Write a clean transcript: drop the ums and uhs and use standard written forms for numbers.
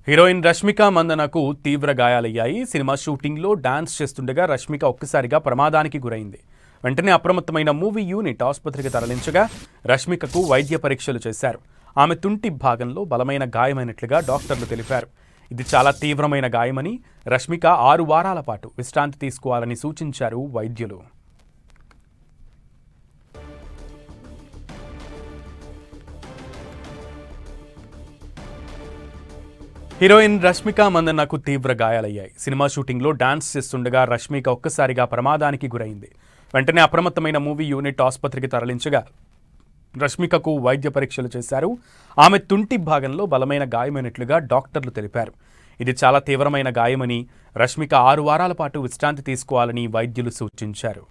Heroine Rashmika మందనకు తీవ్ర గాయాలయ్యాయి. Cinema షూటింగ్లో డాన్స్ చేస్తుండగా రష్మిక ఒక్కసారిగా ప్రమాదానికి గురైంది. వెంటనే అప్రమత్తమైన మూవీ యూనిట్ ఆసుపత్రికి తరలించగా రష్మికకు వైద్య పరీక్షలు చేశారు. ఆమె తుంటి భాగంలో బలమైన గాయమైనట్లుగా డాక్టర్లు తెలిపారు. ఇది చాలా తీవ్రమైన గాయమని, రష్మిక 6 వారాల పాటు విశ్రాంతి తీసుకోవాలని సూచించారు వైద్యులు. హీరోయిన్ రష్మిక మందన్నకు తీవ్ర గాయాలయ్యాయి. సినిమా షూటింగ్లో డాన్స్ చేస్తుండగా రష్మిక ఒక్కసారిగా ప్రమాదానికి గురైంది. వెంటనే అప్రమత్తమైన మూవీ యూనిట్ ఆసుపత్రికి తరలించగా రష్మికకు వైద్య పరీక్షలు చేశారు. ఆమె తుంటి భాగంలో బలమైన గాయమైనట్లుగా డాక్టర్లు తెలిపారు. ఇది చాలా తీవ్రమైన గాయమని, రష్మిక 6 వారాల పాటు విశ్రాంతి తీసుకోవాలని వైద్యులు సూచించారు.